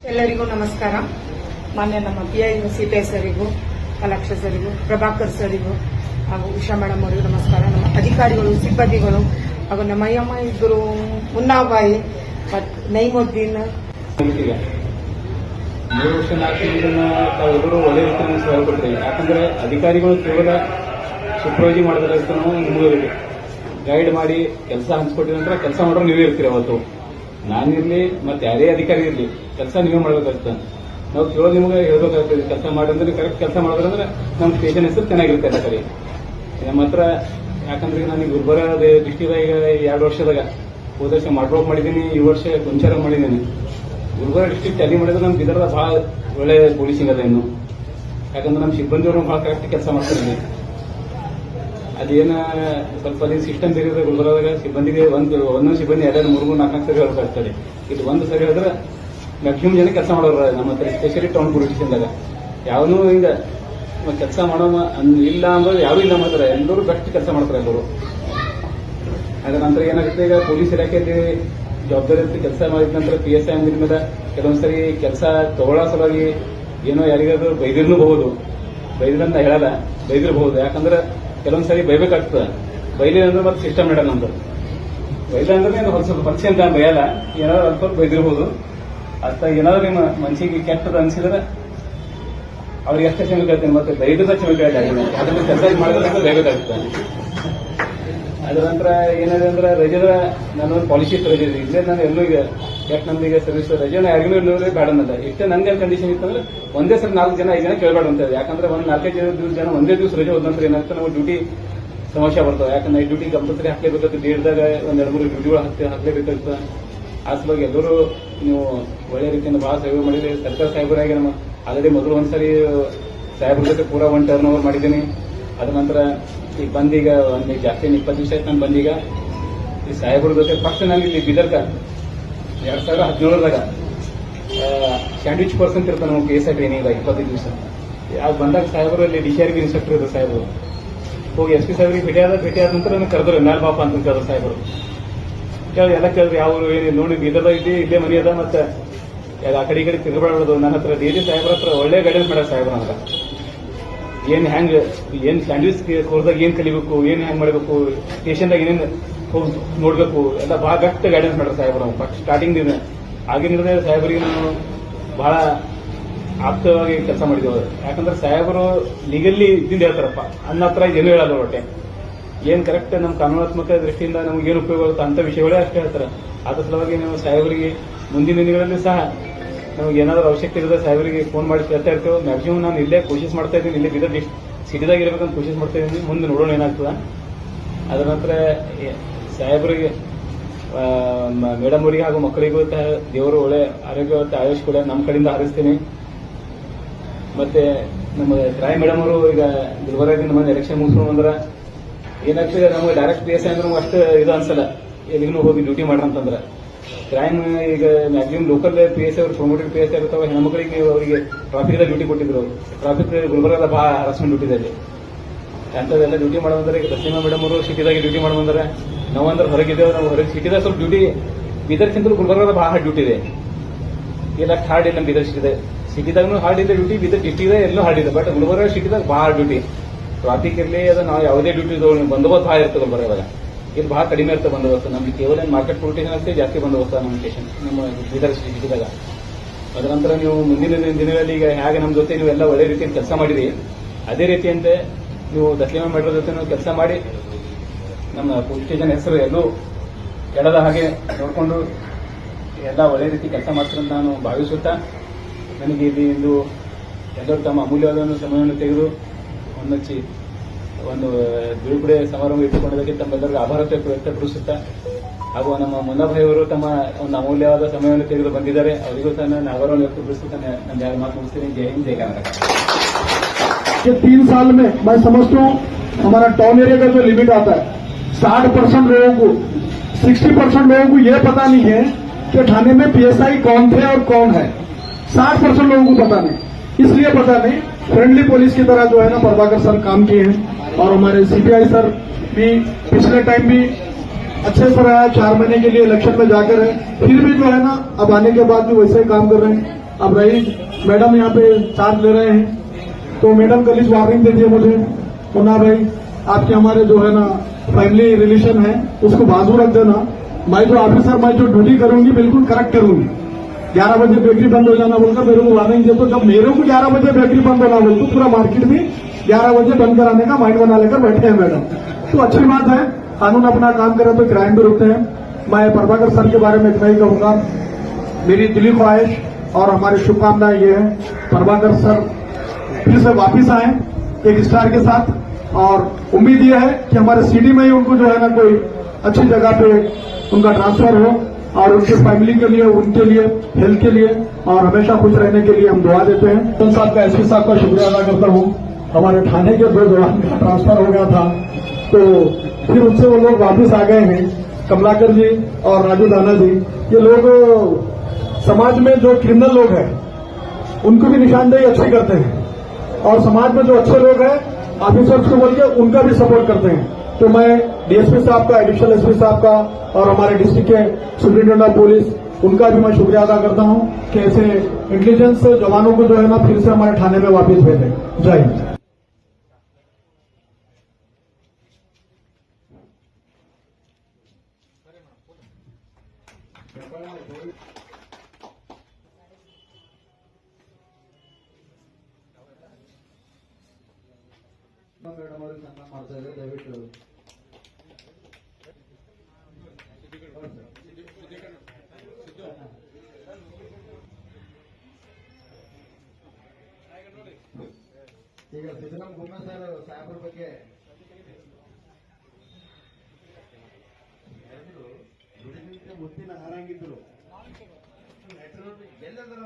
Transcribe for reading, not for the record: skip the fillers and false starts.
ಎಲ್ಲರಿಗೂ ನಮಸ್ಕಾರ. ಮಾನ್ಯ ನಮ್ಮ PI ಸಿಪಿಐ ಸರಿಗೂ, ಕಲಾಕ್ಷ ಸರಿಗೂ, ಪ್ರಭಾಕರ್ ಸರಿಗೂ ಹಾಗೂ ಉಷಾ ಮೇಡಮ್ ಅವರಿಗೂ ನಮಸ್ಕಾರ. ನಮ್ಮ ಅಧಿಕಾರಿಗಳು, ಸಿಬ್ಬಂದಿಗಳು ಹಾಗೂ ನಮ್ಮ ಅಯ್ಯಮ್ಮ ಇಬ್ಬರು ಮುನ್ನಾಬಾಯಿ ಮತ್ತು ನೈಮುದ್ದೀನ್. 3 ವರ್ಷ 4 ತಿಂಗಳನ್ನ ತಾವೆಲ್ಲರೂ ಒಳ್ಳೆ ರೀತಿಯಲ್ಲಿ ಸಹಕೊಡ್ತೇವೆ. ಯಾಕಂದ್ರೆ ಅಧಿಕಾರಿಗಳು ಕೇವಲ ಸೂಪರ್ವೈಸಿ ಮಾಡೋದಕ್ಕೆ ಮುಗಿದಿದೆ, ಗೈಡ್ ಮಾಡಿ ಕೆಲಸ ಹಂಚ್ಕೊಟ್ಟಿದ ನಂತರ ಕೆಲಸ ಮಾಡೋರು ನೀವೇ ಇರ್ತೀರಿ. ಅವತ್ತು ನಾನಿರ್ಲಿ ಮತ್ತೆ ಯಾರೇ ಅಧಿಕಾರಿ ಇರಲಿ, ಕೆಲಸ ನೀವೇ ಮಾಡಬೇಕಾಗ್ತದೆ. ನಾವು ಕೇಳೋದು ನಿಮಗೆ ಹೇಳ್ಬೇಕಾಗ್ತದೆ, ಕೆಲಸ ಮಾಡಿದ್ರೆ ಕರೆಕ್ಟ್ ಕೆಲಸ ಮಾಡೋದಂದ್ರೆ ನಮ್ಮ ಸ್ಟೇಷನ್ ಹೆಸರು ಚೆನ್ನಾಗಿರುತ್ತೆ ಅಧಿಕಾರಿ ನಮ್ಮ ಹತ್ರ. ಯಾಕಂದ್ರೆ ನಾನು ಗುಲ್ಬರ್ಗ ಡಿಸ್ಟಿಕ್ದಾಗ ಈಗ 2 ವರ್ಷದಾಗ ಹೋದ ವರ್ಷ ಮಾಡ್ರೋಕ್ ಮಾಡಿದ್ದೀನಿ, ಈ ವರ್ಷ ಕೊಂಚಾರ ಮಾಡಿದ್ದೀನಿ. ಗುಲ್ಬರ್ಗ ಡಿಸ್ಟಿಕ್ ಚಾಲಿ ಮಾಡಿದ್ರೆ ನಮ್ಮ ಬಿದರ್ದಾಗ ಬಹಳ ಒಳ್ಳೆ ಪೊಲೀಸಿಂಗ್ ಅದ ಇನ್ನು. ಯಾಕಂದ್ರೆ ನಮ್ಮ ಸಿಬ್ಬಂದಿಯವರು ಬಹಳ ಕರೆಕ್ಟ್ ಕೆಲಸ ಮಾಡ್ತಿದ್ದೀನಿ. ಅದೇನ ಸ್ವಲ್ಪ ಅಲ್ಲಿ ಸಿಸ್ಟಮ್ ಬೇರೆ ಗುಲ್ಬರ್ಗದಾಗ ಸಿಬ್ಬಂದಿಗೆ ಒಂದೊಂದು ಸಿಬ್ಬಂದಿ 2, 3, 4 ಸರಿ ಹೇಳ್ಬೇಕಾಗ್ತದೆ. ಇದು ಒಂದು ಸರಿ ಹೇಳಿದ್ರೆ ಮ್ಯಾಕ್ಸಿಮಮ್ ಜನ ಕೆಲಸ ಮಾಡೋರು ನಮ್ಮ ಹತ್ರ, ಸ್ಪೆಷಲಿ ಟೌನ್ ಪೊಲಿಟಿಷನ್ದಾಗ. ಯಾವನು ಹಿಂಗ ಕೆಲಸ ಮಾಡೋ ಇಲ್ಲ ಅಂದ್ರೆ ಯಾರು ಇಲ್ಲ ಮಾಡ್ತಾರೆ, ಎಲ್ಲರೂ ಬೆಸ್ಟ್ ಕೆಲಸ ಮಾಡ್ತಾರೆ ಎಲ್ಲರೂ. ಅದರ ನಂತರ ಏನಾಗುತ್ತೆ, ಈಗ ಪೊಲೀಸ್ ಇಲಾಖೆಯಲ್ಲಿ ಜವಾಬ್ದಾರಿ ಕೆಲಸ ಮಾಡಿದ ನಂತರ PSI ಅಂದಿದ ಮೇಲೆ ಕೆಲವೊಂದ್ಸರಿ ಕೆಲಸ ತಗೊಳ್ಳೋ ಸಲುವಾಗಿ ಏನೋ ಯಾರಿಗಾದ್ರೂ ಬೈದಿರಬಹುದು, ಬೈದ್ರಂತ ಹೇಳಲ್ಲ, ಬೈದಿರಬಹುದು. ಯಾಕಂದ್ರೆ ಕೆಲವೊಂದ್ಸರಿ ಬೈಬೇಕಾಗ್ತದೆ. ಬೈಲಿಲ್ಲ ಅಂದ್ರೆ ಮತ್ತೆ ಸಿಸ್ಟಮ್ ಇಡಲ್ಲ ನಮ್ದು. ಬೈಲ ಅಂದ್ರೆ ಒಂದು ಸ್ವಲ್ಪ ಪರೀಕ್ಷೆ ಅಂತ ಬೈಯಲ್ಲ, ಏನಾದ್ರು ಅಲ್ಪ ಬೈದಿರ್ಬೋದು. ಅಷ್ಟ ಏನಾದ್ರು ನಿಮ್ಮ ಮನಸ್ಸಿಗೆ ಕೆಟ್ಟದ ಅನ್ಸಿದ್ರೆ ಅವ್ರಿಗೆ ಅಷ್ಟೇ ಕ್ಷಮೆ ಕೇಳ್ತೀನಿ, ಮತ್ತೆ ಬೈದ್ರದ ಕ್ಷಮೆ ಕೇಳಿಲ್ಲ. ಅದನ್ನ ಕೆಲಸ ಮಾಡಿದ್ರೆ ಬೈಬೇಕಾಗ್ತದೆ. ಅದ್ರ ನಂತರ ಏನಿದೆ ಅಂದ್ರೆ ರಜೆದ ನಾನೊಂದು ಪಾಲಿಸಿ ಇತ್ತು, ರಜೆ ಇಲ್ಲೇ ನಾನು ಎಲ್ಲೂ ಈಗ ಎಷ್ಟು ನಮ್ದೀಗ ಸರ್ವಿಸ್ ರಜೆನ ಯಾರಿಗೂ ಇನ್ನೂರೇ ಬೇಡ ಅನ್ನಲ್ಲ. ಇಷ್ಟೇ ನಂದೇ ಕಂಡೀಷನ್ ಇತ್ತಂದ್ರೆ ಒಂದೇ ಸರಿ 4 ಜನ 5 ಜನ ಕೇಳಬೇಡ ಅಂತ. ಯಾಕಂದ್ರೆ ಒಂದು 4-5 ಜನ ಒಂದೇ ದಿವಸ ರಜೆ ಹೋದ ನಂತರ ಏನಾಗ್ತದೆ, ನಾವು ಡ್ಯೂಟಿ ಸಮಸ್ಯೆ ಬರ್ತವೆ. ಯಾಕಂದ್ರೆ ನೈಟ್ ಡ್ಯೂಟಿ ಕಂಪಲ್ಸರಿ ಹಾಕ್ಲೇಬೇಕಾಗ್ತದೆ. ಡೇಟ್ದಾಗ 1-2-3 ಡ್ಯೂಟಿಗಳು ಹಾಕ್ಲೇಬೇಕಾಗ್ತದೆ. ಆ ಸಲುವಾಗಿ ಎಲ್ಲರೂ ನೀವು ಒಳ್ಳೆ ರೀತಿಯಿಂದ ಬಹಳ ಸೇವೆ ಮಾಡಿದ್ರೆ. ಸರ್ಕಾರ ಸಾಹೇಬರಾಗಿ ನಮ್ಮ ಆಲ್ರೆಡಿ ಮೊದಲು ಒಂದ್ಸರಿ ಸಾಹೇಬ್ರ ಜೊತೆ ಪೂರಾ 1 ಟರ್ನ್ ಓವರ್ ಮಾಡಿದ್ದೀನಿ. ಅದ ನಂತರ ಈಗ ಬಂದೀಗ ಒಂದು ಜಾಸ್ತಿ 20 ದಿವಸ ಆಯ್ತು ನಾನು ಬಂದೀಗ ಈ ಸಾಹೇಬ್ರ ಜೊತೆ. ಫಸ್ಟ್ ನಾನು ಇಲ್ಲಿ ಬಿದರ್ಕ 2017ದಾಗ ಸ್ಯಾಂಡ್ವಿಚ್ ಕೋರ್ಸ್ ಅಂತ ಇರ್ತಾನೆ ನಮ್ಮ PSI ಟ್ರೈನಿಂಗ್ 25 ದಿವಸ. ಅದು ಬಂದಾಗ ಸಾಹೇಬರು ಅಲ್ಲಿ DCRB ಇನ್ಸ್ಪೆಕ್ಟರ್ ಇದ್ರು ಸಾಹೇಬರು. ಹೋಗಿ SP ಸಾಹೇಬ್ರಿಗೆ ಭೇಟಿಯಾದ ನಂತರ ನನಗೆ ಕರೆದ್ರು, ಮ್ಯಾಲ್ ಬಾಪ ಅಂತ ಕರೆದ್ರು ಸಾಹೇಬರು. ಎಲ್ಲ ಕೇಳಿದ್ರು, ಯಾವ ಏನು ನೋಡಿ ಬೀದರ್ದಾಗ ಇಲ್ಲೇ ಮನೆ ಅದ, ಮತ್ತೆ ಆ ಕಡೆ ಈ ಕಡೆ ತಿರುಗಾಡೋದು. ನನ್ನ ಹತ್ರ ಡೈಲಿ ಸಾಹೇಬ್ರ ಹತ್ರ ಒಳ್ಳೆ ಗೈಡೆನ್ಸ್ ಮಾಡ್ಯಾರ ಸಾಹೇಬ್ರ. ನನಗೆ ಏನ್ ಸ್ಯಾಂಡ್ವಿಚ್ ಕೋರ್ಸ್ದಾಗ ಏನ್ ಕಲಿಬೇಕು, ಏನ್ ಹೆಂಗ್ ಮಾಡಬೇಕು, ಸ್ಟೇಷನ್ದಾಗ ಏನೇನು ನೋಡ್ಬೇಕು, ಎಲ್ಲ ಬಹಳ ಬೆಸ್ಟ್ ಗೈಡೆನ್ಸ್ ಮಾಡ್ಯಾರ ಸಾಹೇಬ್ರು. ಫಸ್ಟ್ ಸ್ಟಾರ್ಟಿಂಗ್ ದಿನ ಆಗಿನಿಂದ ಸಾಹೇಬರಿಗೆ ನಾನು ಬಹಳ ಆಪ್ತವಾಗಿ ಕೆಲಸ ಮಾಡಿದ್ದೇವೆ. ಯಾಕಂದ್ರೆ ಸಾಹೇಬರು ಲೀಗಲ್ಲಿ ಇದ್ದಿಂದ ಹೇಳ್ತಾರಪ್ಪ, ನನ್ನ ಹತ್ರ ಏನು ಹೇಳಲ್ಲ. ಒಟ್ಟೆ ಏನ್ ಕರೆಕ್ಟ್ ನಮ್ಮ ಕಾನೂನಾತ್ಮಕ ದೃಷ್ಟಿಯಿಂದ ನಮ್ಗೆ ಏನು ಉಪಯೋಗ ಆಗುತ್ತೆ ಅಂತ ವಿಷಯಗಳೇ ಅಷ್ಟೇ ಹೇಳ್ತಾರೆ. ಅದ್ರ ಸಲುವಾಗಿ ನಾವು ಸಾಹೇಬರಿಗೆ ಮುಂದಿನ ದಿನಗಳಲ್ಲಿ ಸಹ ನಮ್ಗೆ ಏನಾದರೂ ಅವಶ್ಯಕತೆ ಇರೋದು ಸಾಹೇಬರಿಗೆ ಫೋನ್ ಮಾಡಿ ಕೇಳ್ತಾ ಇರ್ತೇವೆ. ಮ್ಯಾಕ್ಸಿಮಮ್ ನಾನು ಇಲ್ಲೇ ಕೋಶಿಶ್ ಮಾಡ್ತಾ ಇದ್ದೀನಿ, ಇಲ್ಲೇ ಬಿದರ್ ಸಿಟಿದಾಗ ಇರಬೇಕಂತ ಕೋಶಿಶ್ ಮಾಡ್ತಾ ಇದ್ದೀನಿ. ಮುಂದೆ ನೋಡೋಣ ಏನಾಗ್ತದ. ಅದರ ನಂತರ ಸಾಹೇಬರಿಗೆ ಮೇಡಮ್ ಅವರಿಗೆ ಹಾಗೂ ಮಕ್ಕಳಿಗೂ ದೇವರು ಒಳ್ಳೆ ಆರೋಗ್ಯ ಮತ್ತು ಆಯುಷ್ ಕೂಡ ನಮ್ಮ ಕಡೆಯಿಂದ ಹಾರೈಸ್ತೀನಿ. ಮತ್ತೆ ನಮ್ಮ ರಾಯ್ ಮೇಡಮ್ ಅವರು ಈಗ ಗುಲ್ಬರ್ಗದಿಂದ ನಮ್ಮ ಎಲೆಕ್ಷನ್ ಮುಗಿಸ್ಕೊಂಡು ಬಂದ್ರೆ ಏನಾಗ್ತದೆ, ನಮಗೆ ಡೈರೆಕ್ಟ್ PSI ಅಂದ್ರೆ ನಮ್ಗೆ ಅಷ್ಟು ಇದು ಅನ್ಸಲ್ಲ, ಎಲ್ಲಿಗೂ ಹೋಗಿ ಡ್ಯೂಟಿ ಮಾಡ್ರಂತಂದ್ರೆ. ಕ್ರೈಮ್ ಈಗ ಮ್ಯಾಕ್ಸಿಮಮ್ ಲೋಕಲ್ PSI ಅವರು ಪ್ರಮೋಟೆಡ್ PSI ಇರ್ತಾವೆ. ಹೆಣ್ಮಕ್ಳಿಗೆ ಅವರಿಗೆ ಟ್ರಾಫಿಕ್ದಾಗ ಡ್ಯೂಟಿ ಕೊಟ್ಟಿದ್ರು. ಟ್ರಾಫಿಕ್ ಗುಲ್ಬರ್ಗದ ಬಹಳ ಹರಾಸ್ಮೆಂಟ್ ಡ್ಯೂಟಿ ಇದೆ. ಅಂಥದ್ದೆಲ್ಲ ಡ್ಯೂಟಿ ಮಾಡೋದಂದ್ರೆ ಈಗ ತಸ್ಲೀಮಾ ಮೇಡಮ್ ಅವರು ಸಿಟಿದಾಗ ಡ್ಯೂಟಿ ಮಾಡೋದಂದ್ರೆ ನಾವಂದ್ರೆ ಹೊರಗಿದ್ದೇವೆ. ನಾವು ಹೊರಗೆ ಸಿಟಿದಾಗ ಸ್ವಲ್ಪ ಡ್ಯೂಟಿ ಬೀದರ್ಕಿಂತಲೂ ಗುಲ್ಬರ್ಗದ ಬಹಳ ಡ್ಯೂಟಿ ಇದೆ. ಇಲ್ಲ ಹಾರ್ಡ್ ಇಲ್ಲ, ಬೀದರ್ ಸಿಟಿದಾಗೂ ಹಾರ್ಡ್ ಇದೆ ಡ್ಯೂಟಿ, ಬೀದರ್ ಡಿಸ್ಟಿಕ್ದಾಗ ಎಲ್ಲೂ ಹಾರ್ಡ್ ಇದೆ. ಬಟ್ ಗುಲ್ಬರ್ಗ ಸಿಟಿದಾಗ ಬಹಳ ಡ್ಯೂಟಿ, ಟ್ರಾಫಿಕ್ ಇರಲಿ ಅದು ನಾವು ಯಾವುದೇ ಡ್ಯೂಟಿ ಬಂದೋಬಸ್ತ್ ಭಾಳ ಇರ್ತದೆ ಗುಲ್ಬರ್ಗದಾಗ. ಇಲ್ಲಿ ಬಹಳ ಕಡಿಮೆ ಇರ್ತದೆ ಬಂದೋಬಸ್ತ್. ನಮ್ಗೆ ಕೇವಲ ಮಾರ್ಕೆಟ್ ಪೊಲಿಟಿಷನ್ ಅಷ್ಟೇ ಜಾಸ್ತಿ ಬಂದೋಬಸ್ತ ನಮ್ಮ ಸ್ಟೇಷನ್, ನಮ್ಮ ಬೀದರ್ ಸಿಟಿದಾಗ. ಅದರ ನಂತರ ನೀವು ಮುಂದಿನ ದಿನಗಳಲ್ಲಿ ಈಗ ಹೇಗೆ ನಮ್ಮ ಜೊತೆ ನೀವು ಎಲ್ಲ ಒಳ್ಳೆ ರೀತಿಯಲ್ಲಿ ಕೆಲಸ ಮಾಡಿರಿ, ಅದೇ ರೀತಿಯಂತೆ ನೀವು ತಸ್ಲೀಮಾ ಮೇಡಮ್ ಜೊತೆ ಕೆಲಸ ಮಾಡಿ ನಮ್ಮ ಪೊಲೀಸ್ ಸ್ಟೇಷನ್ ಹೆಸರು ಎಲ್ಲೂ ಕೆಡದ ಹಾಗೆ ನೋಡಿಕೊಂಡು ಎಲ್ಲ ಒಳ್ಳೆ ರೀತಿ ಕೆಲಸ ಮಾಡ್ತೀರಂತ ನಾನು ಭಾವಿಸುತ್ತಾ, ನನಗೆ ಇಲ್ಲಿ ಇಂದು ಎಲ್ಲರೂ ತಮ್ಮ ಅಮೂಲ್ಯವಾದ ಸಮಯವನ್ನು ತೆಗೆದು ಒಂದು ಬೀಳ್ಕೊಡೆ ಸಮಾರಂಭ ಇಟ್ಟುಕೊಂಡದಕ್ಕೆ ತಮ್ಮೆಲ್ಲರಿಗೂ ಆಭಾರ ವ್ಯಕ್ತಪಡಿಸುತ್ತಾ, ಹಾಗೂ ನಮ್ಮ ಮುನ್ನಾಭಾಯಿ ಅವರು ತಮ್ಮ ಒಂದು ಅಮೂಲ್ಯವಾದ ಸಮಯವನ್ನು ತೆಗೆದು ಬಂದಿದ್ದಾರೆ. ಅವರಿಗೂ ಸಹ ನಾನು ಆಭಾರವನ್ನು ವ್ಯಕ್ತಪಡಿಸುತ್ತಾ ನನ್ನ ಎರಡು ಮಾತು ಮುಗಿಸ್ತೀನಿ. ಜೈ ಹಿಂದ್, ಜೈ ಕರ್ನಾಟಕ. 3 साल में मैं समझता हूँ हमारा टाउन एरिया का जो लिमिट आता है 60% लोगों को 60% लोगों को ये पता नहीं है कि थाने में PSI कौन थे और कौन है. 60% लोगों को पता नहीं. इसलिए पता नहीं, फ्रेंडली पुलिस की तरह जो है ना प्रभाकर सर काम किए हैं, और हमारे CPI सर भी पिछले टाइम भी अच्छे से रहा है. 4 महीने के लिए इलेक्शन में जाकर है, फिर भी जो है ना अब आने के बाद भी वैसे ही काम कर रहे हैं. अब रही मैडम यहाँ पे चार्ज ले रहे हैं, तो मैडम कल इस वार्निंग दे दिए मुझे, मुन्ना भाई आपके हमारे जो है ना फैमिली रिलेशन है उसको बाजू रख देना, मैं जो ऑफिसर मैं जो ड्यूटी करूंगी बिल्कुल करेक्ट करूंगी। 11 बजे बेकरी बंद हो जाना बोलकर मेरे को वार्निंग दे, तो जब मेरे को 11 बजे बेकरी बंद होना बोल तो पूरा मार्केट भी 11 बजे बंद कराने का माइंड बना लेकर बैठे हैं मैडम। तो अच्छी बात है, कानून अपना काम करे तो क्राइम भी रुकते हैं। मैं प्रभाकर सर के बारे में इतना ही कहूंगा, मेरी दिली ख्वाहिश और हमारी शुभकामनाएं ये है प्रभाकर सर फिर से वापिस आए एक स्टार के साथ, और उम्मीद ये है कि हमारे सिटी में ही उनको जो है ना कोई अच्छी जगह पे उनका ट्रांसफर हो, और उनके फैमिली के लिए, उनके लिए, हेल्थ के लिए और हमेशा खुश रहने के लिए हम दुआ देते हैं। तो साहब का एसपी साहब का शुक्रिया अदा करता हूँ। हमारे थाने के 2 जवान का ट्रांसफर हो गया था, तो फिर उनसे वो लोग वापस आ गए हैं, कमलाकर जी और राजू दाना जी। ये लोग समाज में जो क्रिमिनल लोग हैं उनको भी निशानदेही अच्छी करते हैं, और समाज में जो अच्छे लोग हैं ऑफिसर्स को बोल के उनका भी सपोर्ट करते हैं। तो मैं डीएसपी साहब का, एडिशनल एसपी साहब का और हमारे डिस्ट्रिक्ट के सुप्रिंटेंडेंट ऑफ पुलिस उनका भी मैं शुक्रिया अदा करता हूं कि ऐसे इंटेलिजेंस जवानों को जो है ना फिर से हमारे थाने में वापस भेजें। जय हिंद। ಮೇಡಮ್ ಅವ್ರಿಗೆ ಸನ್ಮಾನ ಮಾಡ್ತಾ ಇದ್ದಾರೆ, ದಯವಿಟ್ಟು ಈಗ ಸಿದ್ದರಾಮ ಗುಮ್ಮ ಸರ್ ಸಾಹೇಬ್ರ ಬಗ್ಗೆ ಮುತ್ತಿನ ಹಾರಂಗಿದ್ರು ಎಲ್ಲದರ